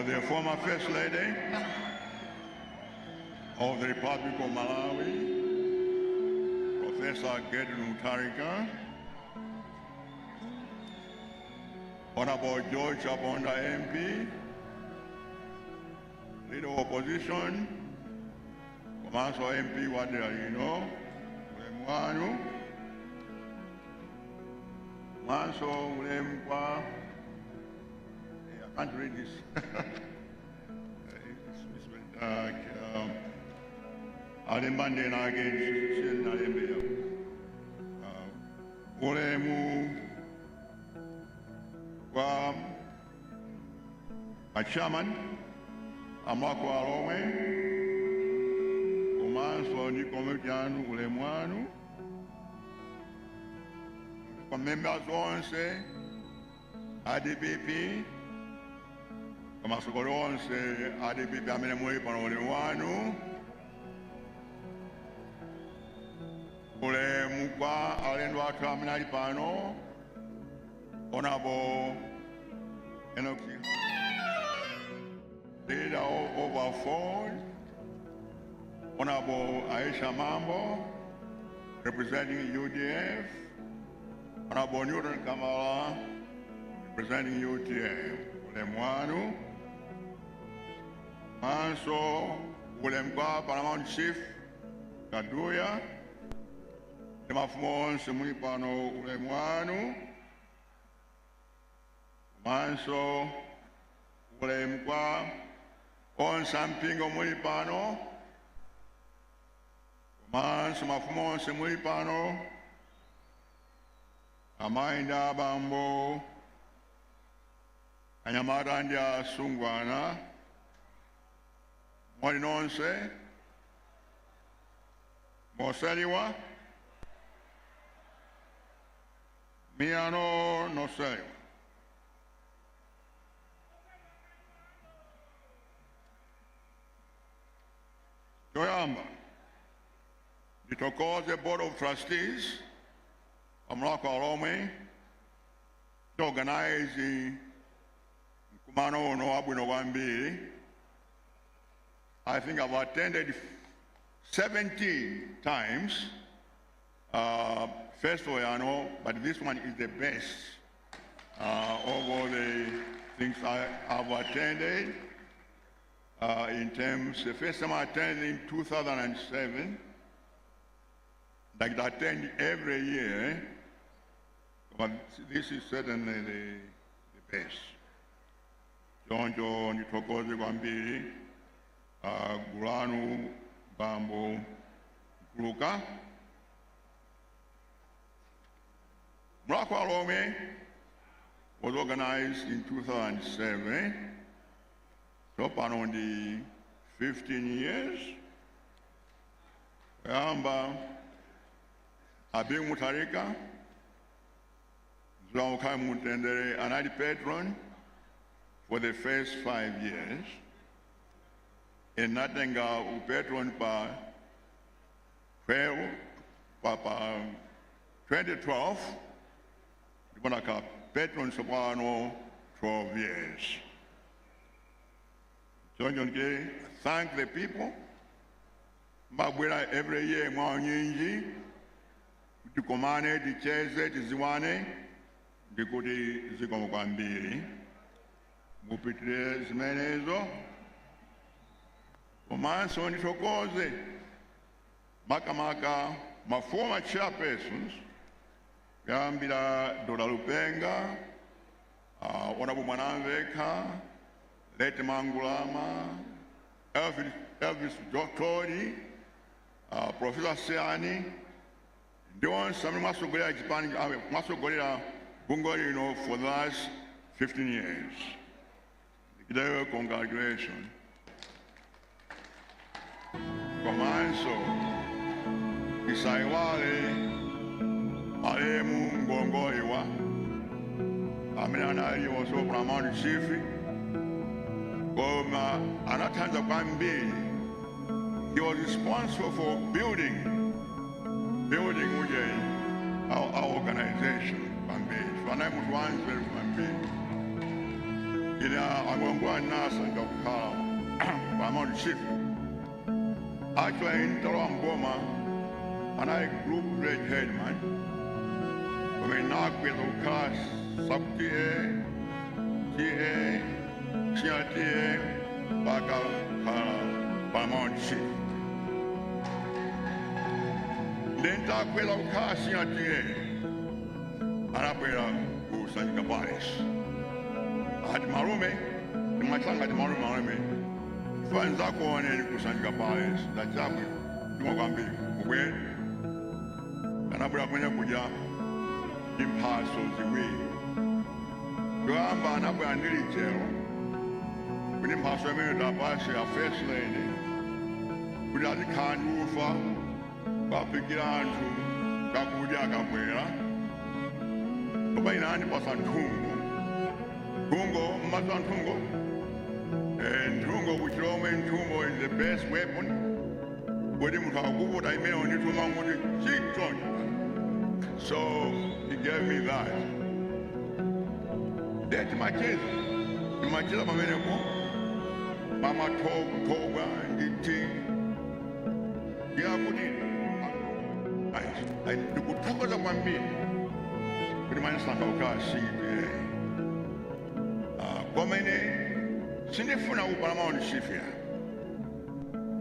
The former First Lady of the Republic of Malawi, Professor Mutharika, Honorable George Abonda MP, Leader of Opposition, Commander MP Wadirino, Ulemwanu, Manso Ulemwa, I can't read this. It's dark. Adembande na again, Ulemu, a chairman, Mulhako Alhomwe, Umanso Nikometianu Ulemwanu, members onse, ADBP, Masukolo onse, ADBP amene muli pano Ulemwanu, Ulemu kwa alendo athu amene ali pano, Honorable Enoki, Leader of our Ford, Honorable Aisha Mambo, representing UDF, Honorable Newton Kamala, representing UTF, Ulemwanu, Manso, Ulemkwa, Paramount Chief, Kaduya, Demafumon, Semunipano, Ulemwanu, Manso, Ulemkwa, On Sampingo Mulipano, Manso Mafumon, Semunipano, Amainda Bambo, Anyamarandia Sungwana, Molinonse, Moseliwa, Miano Noseliwa. Toyamba, the Tokoze Board of Trustees, Mulhako Alhomwe, to organize the Kumano no Abwino Wambiri. I think I've attended 17 times. First of all, but this one is the best of all the things I've attended. In terms, the first time I attended in 2007, like I attend every year, but this is certainly the best. Chonde Nitokoze Kwambiri, Gulanu Bambo Guluka. Mulhako Alhomwe was organized in 2007, so on the 15 years. Abing Mutharika, Zwamukai Mutendere, and I the patron for the first 5 years. And nothing patron by 2012, Mulhako patron Soprano 12 years. So thank the people. Every year, to command the chairs, the Ziwane, the Kudi Zikomokambiri, Mupitre Zimenezo, Omanso Nitokoze, Makamaka, my former chairpersons, Gambira Dodalupenga, Honorable Mananveka, Lete Mangulama, Elvis Jotori, Professor Seani, Don Sami Masogolera Japan, Masogolera Bungorino for the last 15 years. Congratulations. Comanso, Isaiwale, Alemu Ngongoiwa, Aminanari was over Paramount Chief, Anatanza Kwambiri. He was responsible for building our organization, Kwambiri. So I was once very Kwambiri. agongwa nasa ngakukhala Paramount Chief. Actually, in Taramboma, and I group great headman. We knock with the class sub TA, CRTA, Baka Paramount Chief. Then talk with the class CRTA, and I put a San Gabaris. At Marume, the Matanga at Marume, Fanzako and Kusan Gabaris, that Jamu, Dumagambi, where, and I brought Puja, Impasos away. Gamba and Abu and Lily Jail, with him has remained a pass a first lady, without the can roofer, Papigian to Kapuja Capoeira, by 90% Tungo. Tungo, Matan Tungo, and Tungo, which Roman Tungo is the best weapon. With him, what I may only to long with the cheek joint. So he gave me that. That's my kids. My kids are many more. Mama Toga and the tea. Yeah, I put it. I could talk about one bit. But my son, I'll see it. Komene sinifuna Paramount Chief ya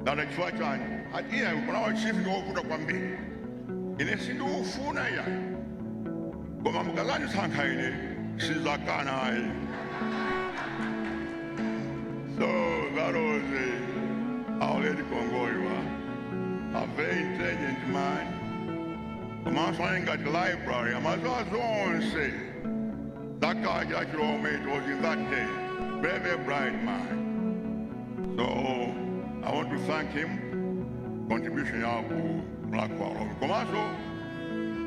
dada chwachani atia Paramount Chief ndio kuta kwambi ine sindu ufuna ya koma mkalani sanka ine sizakana ai. So that was our lady Congoiwa, a very intelligent man. The man got the library, I must also say that guy that you all made was in that day. Very, very bright man. So I want to thank him. Contribution to Mulhako. Komaso,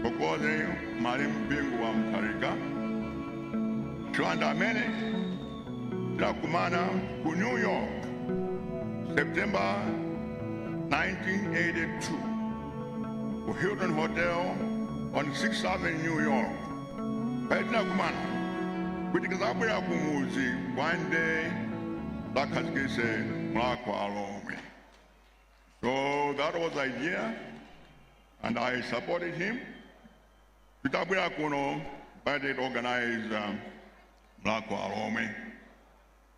Kokoze, Marim Bingu wa Mutharika. Chonde Mene, Kumana to New York, September 1982. To Hilton Hotel on 6th Avenue, New York. Kumana. Because I will have music one day, like I say, Mulhako Alhomwe. So that was the idea, and I supported him. Because I will have budget organized Mulhako Alhomwe.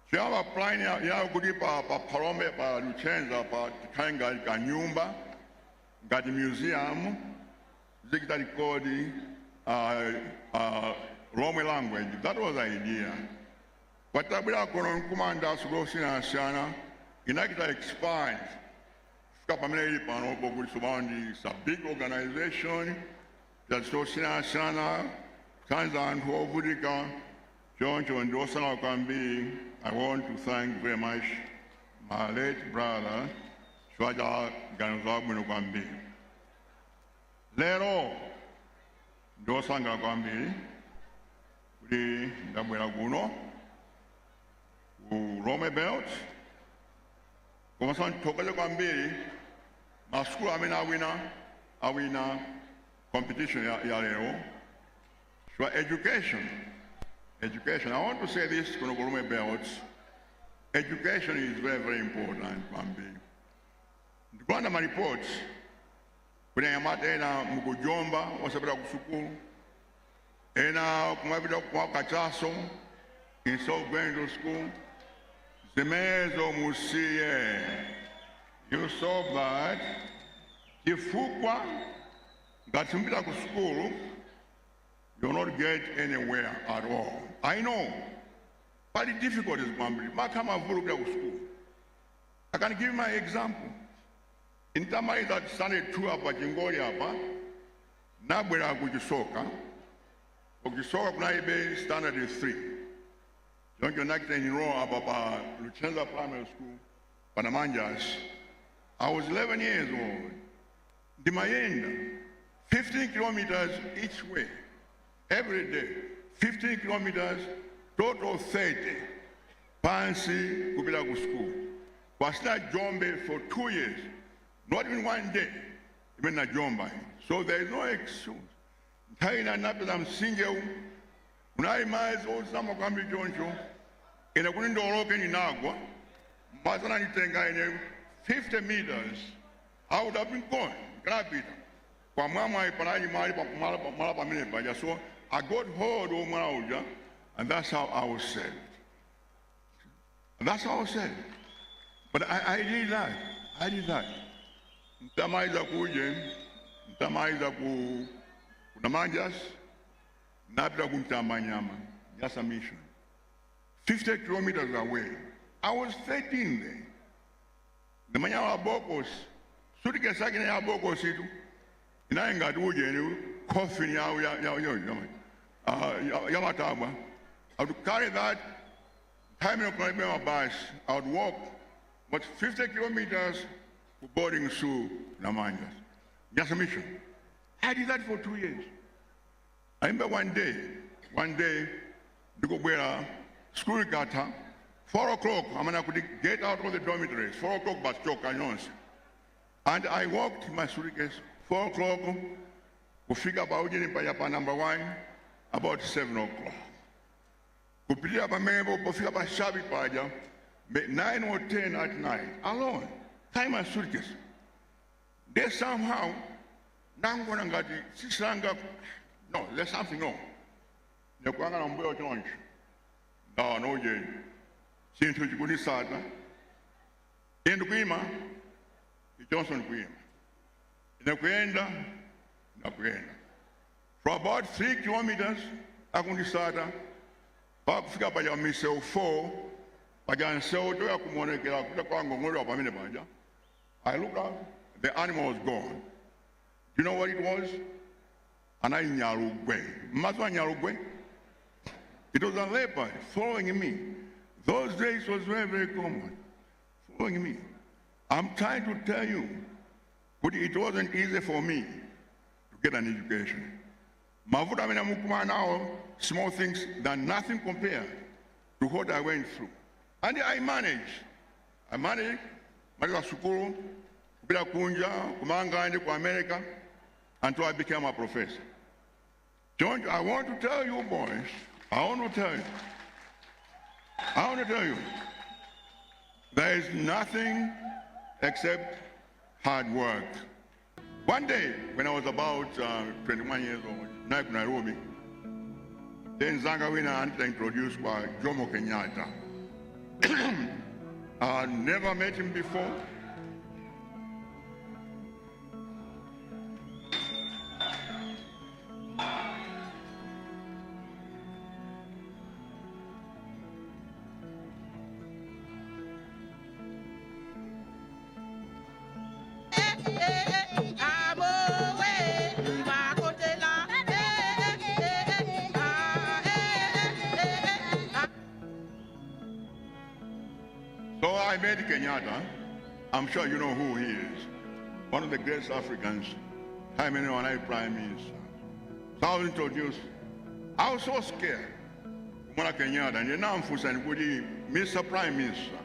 So I have applied here, I have to pa Parome, pa Luchenza, pa Kanga Kanyumba, got the museum, Zikta Kodi, Rome language. That was the idea. But Tabila Konon Commander Sugosina Shana, in Akita expand. Skapamele Panopo Gusubandi is a big organization. That's Sosina Shana, Kanza and Mutharika, John and Dosana Kambi. I want to thank very much my late brother, Shwaja Ganzabunu Kambi. Lero Dosanga Kambi. Dabwela Guno, Rome Belt, Komasan Tokale Kwambiri, my school I win competition yalero. So education. I want to say this to Rome Belts. Education is very, very important, Kwambiri. The Gwanda reports, when I am at Mugujomba, was about school. And now, kumabida kwa kachaso, in South Bendel School, Zemezo Musiye, you saw that, Kifukwa, got some bit of school, you'll not get anywhere at all. I know, but the difficult is Mambri. Makama Vuruga school. I can give my example. In Tamai that Sunday tour up at Jingoria, Nabwera Gujisoka, Ogisoka Kunaibe standard is 3. Don't you like in row about Luchenza Primary School, Panamanjas. I was 11 years old. The Mayenda, 15 kilometers each way, every day. 15 kilometers, total 30. Pansi Kubilagu School. Was not Chonde for 2 years, not even 1 day, even not Chonde. So there is no excuse. Taina Napazam Single, Unai Miles, old Summer Kambi Jonjo, In a window open in Agua, Mazanitenga in 50 meters, I would have been gone. Grapita. Kwa mama ipanani mali pa mine pa. So I got hold of Mauja, and that's how I was saved. And that's how I was saved. But I did that. I did that. Ntamaiza kuje, ntamaiza kunamanjas, napita kuntamanyama. Just a mission. 50 kilometers away. I was 13 there. The manya bokos, surike sakine ya bokos itu. Ina inga tuje ni coffin yamataba. I would carry that time of my bus. I would walk, but 50 kilometers to boarding through Namanjas. Just a mission. I did that for 2 years. I remember one day, Dugobera, school gata, 4 o'clock, I could get out of the dormitories, 4 o'clock, but choke announced. And I walked my suitcase, 4 o'clock, kufika Baujini Payapa number 1, about 7 o'clock. Kupitia pa Mebo, kufika pa Shabi Paja, 9 or 10 at night, alone, tie my suitcase. They somehow, Nangwanangati, Sisanga, no, there's something wrong. Nyakwanga na mboyo chonde. No, je. Sinto chikuni sata. Yendo kuima, Johnson kuima. Inakwenda. For about 3 kilometers, akundi sata. Pakufika pa ya miseo 4, paja nseo to ya kumonekela kuta kwa ngongoro wa pamine paja. I looked up, the animal was gone. Do you know what it was? Ana Nyarugwe. Mazwa Nyarugwe. It was a leopard following me. Those days was very, very common. Following me. I'm trying to tell you, but it wasn't easy for me to get an education. Mavuta mina mukuma now, small things that nothing compared to what I went through. And I managed. Malika Sukuru, Bila Kunja, Kumanga, and America, until I became a professor. John, I want to tell you, boys, I want to tell you, there is nothing except hard work. One day, when I was about 21 years old, Nairobi, then Zangawina introduced by Jomo Kenyatta. I never met him before. So I met Kenyatta. I'm sure you know who he is. One of the greatest Africans. Prime Minister. So I was introduced. I was so scared. Kenyatta, and now I'm Mr. Prime Minister.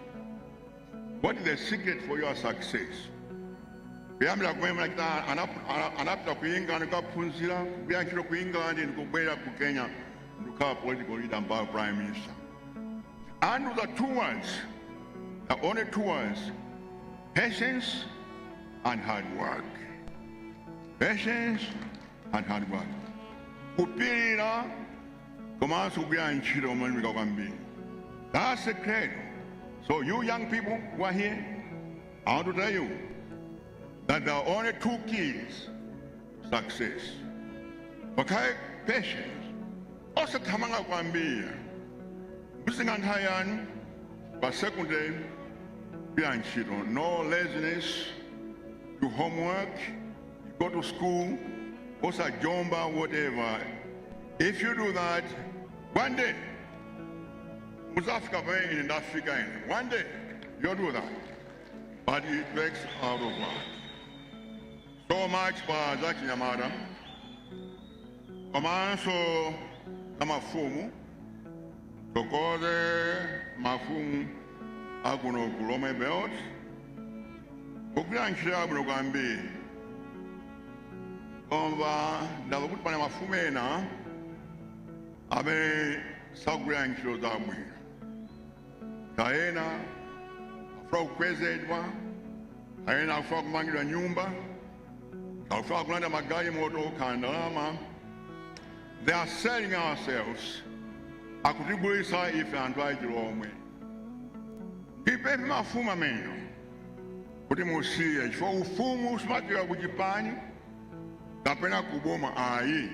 What is the secret for your success? Kuyambira kwemera anapita kuyinga nikaphunzira kuyankhira kuyinga ndi nikubwera ku Kenya ndikukhala political leader mpaka prime minister. And the 2 words, the only 2 words, patience and hard work. Patience and hard work. Kupirira komanso kugwira ntchito omalimika kwambiri. That's the credo. So you young people who are here, I want to tell you that there are only 2 keys to success. Okay, patience. Also tamanga kwambia. Businga ntayani, but secondly, no laziness, do homework, you go to school, also jomba, whatever. If you do that, one day, Muzafika in Africa, one day, you'll do that. But it takes out of work. So much for Zaki Yamada. Komanso Namafumu. Tokoze Mafumu Aguno Kulome Belt. Ukran Shabu Gambi. Ova Dalabut Panamafumena. Abe Sagran Shozabwe. Kaena, afro kwezedwa, kaena afro kumangirwa nyumba, afro kulanda magari moto kandalama. They are selling ourselves. Akutibulisa ife anthu Alhomwe. Ipepe mafumu amenewo kuti musiye chifukwa ufumu usimachoka kuchipani kapena kuboma ayi.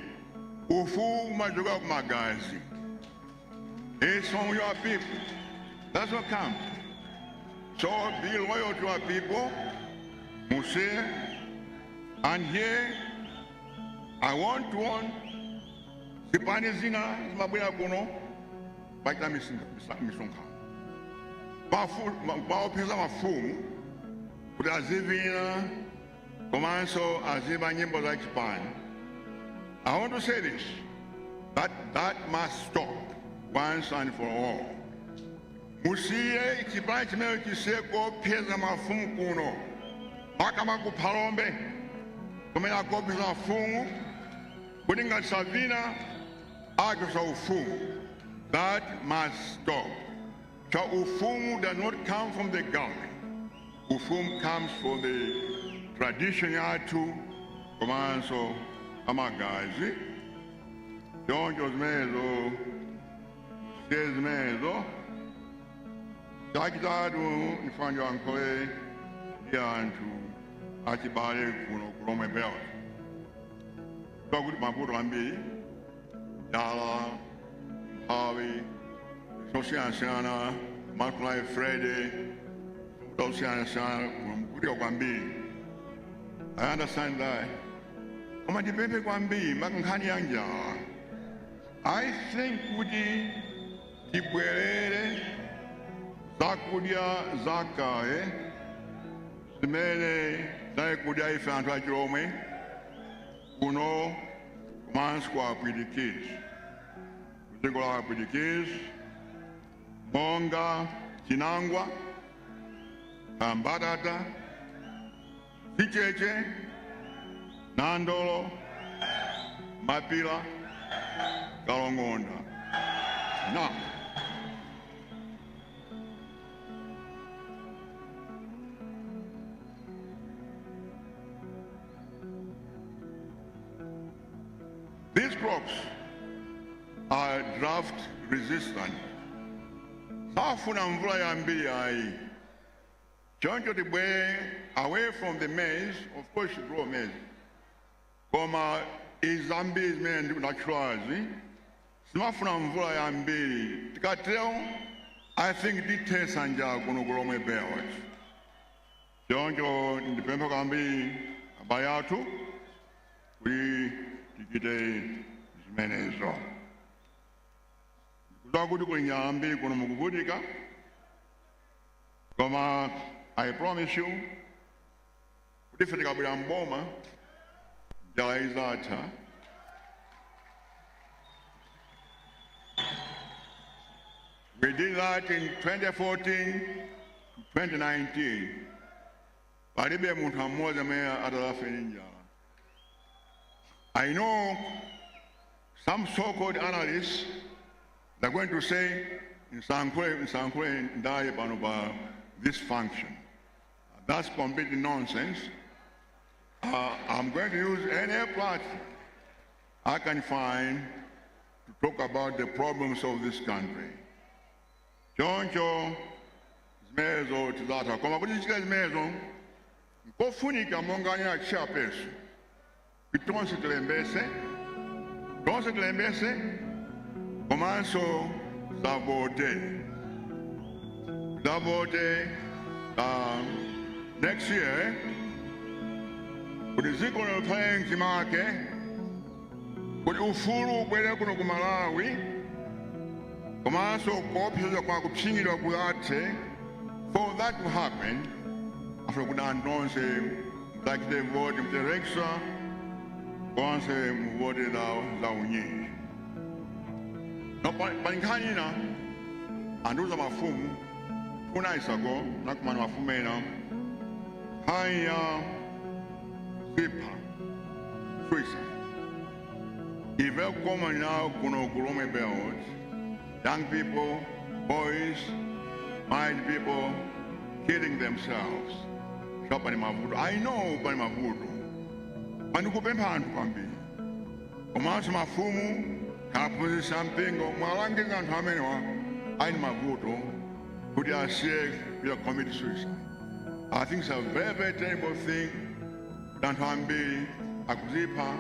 Ufumu umachoka kumagazi. It's from your people. That's what comes. So be loyal to our people, musiye. And here I want to warn zipani zina zimabwera kuno baita misonkhano. Baopeza mafumu kuti azivina komanso aziba nyimbo za chipani. I want to say this, that must stop once and for all. Musiye chipani chimene chiseko peza mafumu kuno. Makama kuphalombe kumene akopeza mafumu kuti ngati savina achosa ufumu. That must stop. So ufumu does not come from the government. Ufumu comes from the tradition yathu komanso amagazi. Choncho zimenezo zimenezo chachitatu nifanja wankole ndi anthu achibale kuno ku Alhomwe belt. Kuti mavuto ambiri dala mphawi zosiyanasiyana matulayi Friday zosiyanasiyana kukutika kwambiri. I understand that. Koma tipepe kwambiri makankhani ya njala. I think kuti tibwerere zakudya zakale zimene zakudya ife anthu Alhomwe kuno komanso kwa apwitikizi. Dziko la apwitikizi monga chinangwa, mbatata, chicheche, nandolo, mapila, kalongonda. Now, these crops are drought resistant. Safuna mvula yambiri ayi. Choncho tibwe away from the maize, of course you grow maize. Koma izambiri zimene ndikunachulazi. Simafuna mvula yambiri. Tikatero, I think ditesa njala kuno ku Alhomwe belt. Choncho ndipempha kwambiri abale athu kuti tikite zimenezo. Kuti kuli njala ambiri kuno mukuvutika. Koma I promise you kuti ife tikabwera mboma njala izatha. We did that in 2014, 2019. Palibe munthu mmodzi amene atalafe ndi njala. I know some so-called analysts they're going to say in Sankure ndaye pano pa this function. That's completely nonsense. I'm going to use any platform I can find to talk about the problems of this country. Choncho zimenezo tizatha koma kuti tichite zimenezo nkofunika monga nya chairperson tonse tilembese komanso zavote next year kuti dziko likhale mchimake kuti ufulu ubwere kuno ku Malawi komanso kuopseza kwa kupsingidwa kuthe. For that to happen after kuti anthu onse mudachite vote mtereksa konse muvote za unyinji. Pankhani ina anduza mafumu funaisako nakumana mafumu ena haya zipha suicide. It's very common now kuno ku Alhomwe belt. Young people, boys, find people killing themselves. I know by mavuto. Manukupempa antu kwambiri. Komanso mafumu kapuzisa mpingo mwalangiza anthu amenewa aine mavuto kuti asiye bila commit suicide. I think it's a very, very terrible thing anthu ambiri akuzipa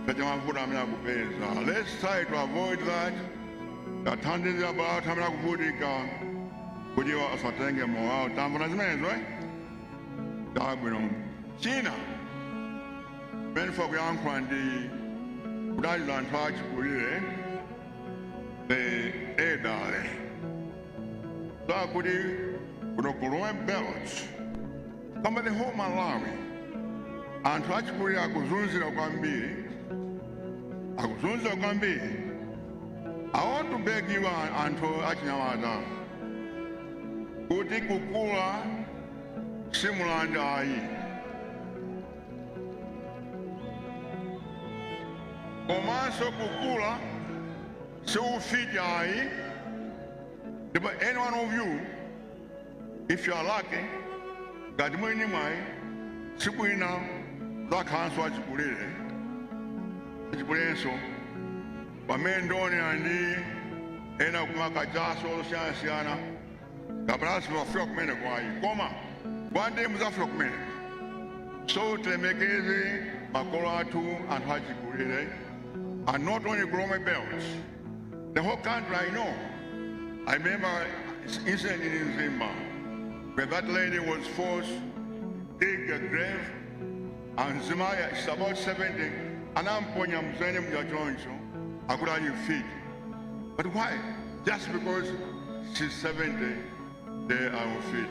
kaja mavuto amene akupeza. Let's try to avoid that. Tathandiza about amene akuvutika kuti asatenge moyo wawo. Tamvuna zimenezo, Dabwino. China. Men for kuyankhula ndi kudalira anthu achikulire the edale. Sakuti kuno ku Alhomwe belt. Kama the whole Malawi. Anthu achikulire akuzunzira kwambiri. I want to beg you anthu achinyamata kuti kukula si Mulanje ayi. Komanso kukula si ufiti ayi. But any one of you, if you are lucky, that mwini mwai sikuina zakhanso achikulire. Achikulire Bamendoni andi ena kumakajaso osiyana kabrasi bafika kumene kwayi koma kwande muzafika kumene so tulemekeze makolo athu anthu achikulire and not only Alhomwe belt, the whole country. I remember an incident in Zimba where that lady was forced to dig a grave and Zimaya is about 70 anamponya mzene mjachoncho akula feet. But why? Just because she's 70, they are feet.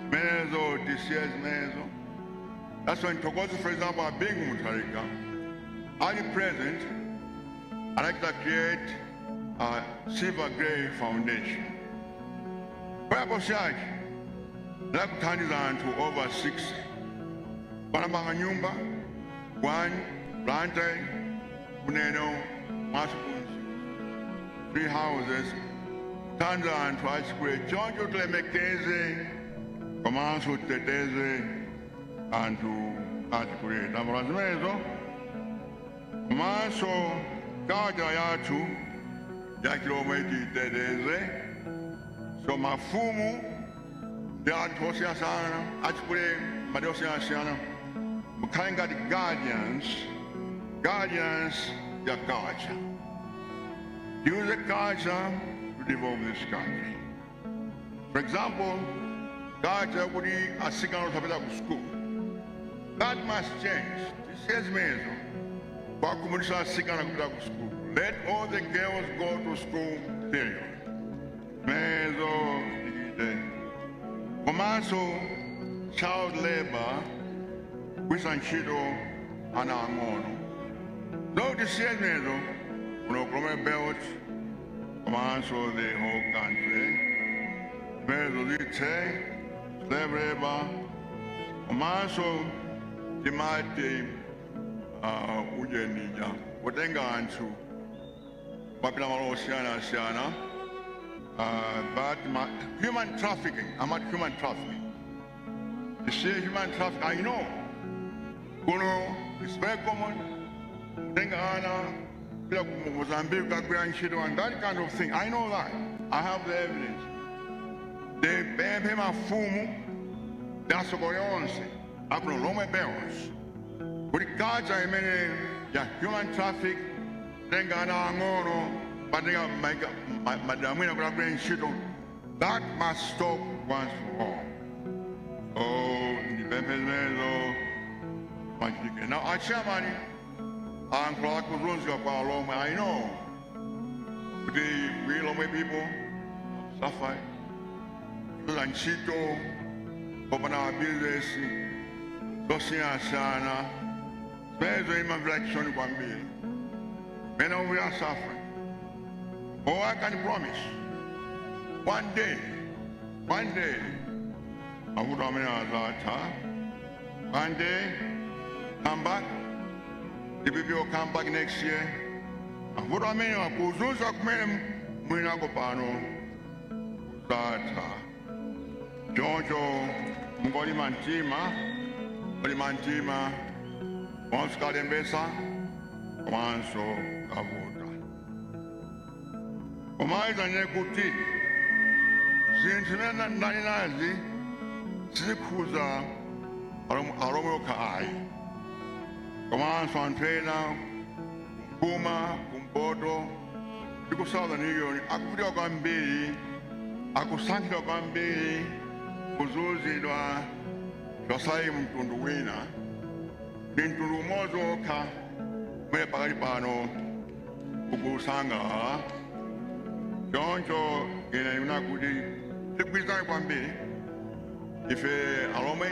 Menezo, DCS Menezo. That's when Togozo, for example, being Mutharika, at the present, I like to create a Silver Grey Foundation. Bible says, like turn to over 60. Panamanga nyumba, one, plantain, Puneno, Masukunzi, 3 houses, Tanza and Twachkwe, Chonde Tulemekeze, Komanso Teteze, and to articulate. Namaramezo, Komanso, Kaja Yatu, Yakilometi Teteze, so Mafumu, the Antosia Sana, Articulate, Madosia Sana, Mukanga the guardians, their culture. Use the culture to develop this country. For example, culture would be a signal of school. That must change. This is amazing. School. Let all the girls go to school, period. Komanso, child labor, Wisanchido, and Angono. No, this is amazing. Alhomwe belt, Komanso, the whole country. Mezolite, slave labor, Komanso, Timati, Ujenija, Watenga Ansu, Papilama Siana, but human trafficking, I'm at human trafficking. You see human trafficking, I know. Kuno, it's very common. Watenga Ana, Mozambique, and that kind of thing. I know that. I have the evidence. They pay my fumu, that's what I want to say. I've no Alhomwe belts. But the cards are many, human traffic, then Ghana, Angono, but they are Madamina Grabin Shito. That must stop once for all. Oh, the Pempes, now, I share money. And Clark was runs up Alhomwe. I know the real Alhomwe people suffer. Lanchito, open our business, Dosia Sana, there's a reflection one million. When we are suffering. Oh, I can promise. One day, I would one day, come back. The people will come back next year. And what I mean, I choncho mungolima mtima onse kalembesa komanso kavuta komaiza kuti zinthu zimene ndali nazi sizikhuza Alhomwe okha ayi komanso anthu ena kumpuma kumpoto ndi ku Southern Union akuvutika kwambiri akusankhidwa kwambiri kuzunzidwa chosai mtundu wina ndi mtundu umodzi okha umene pakali pano ukusangalala choncho ine ndikuona kuti tigwirizane kwambiri ife Alhomwe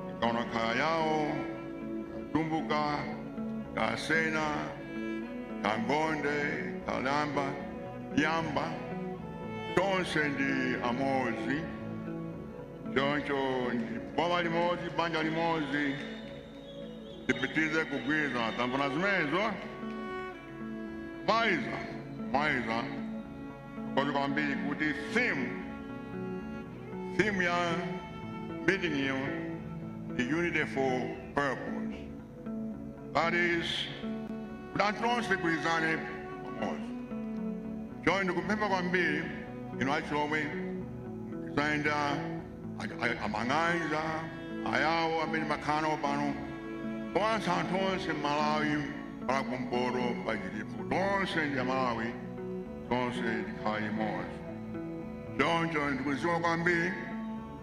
tikaona khaya yawo katumbuka kasena kangonde kalamba yamba tonse ndi amodzi choncho boma limodzi banja limodzi tipitirize kugwirizana tambona zimenezo maiza kozi kwambiri kuti theme ya meeting hiyo the unity for purpose, that is kuti tonse tigwirizane pamodzi choncho ndikupempha kwambiri inu Alhomwe kusaenda amang'anza ayawo amene makhala pano komanso anthu onse Malawi para kumpoto pachilipo tonse ndi Malawi tonse tikhala limodzi choncho ndikudziwa kwambiri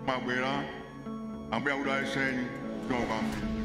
mwabwera ambuye akudalitseni kwambiri.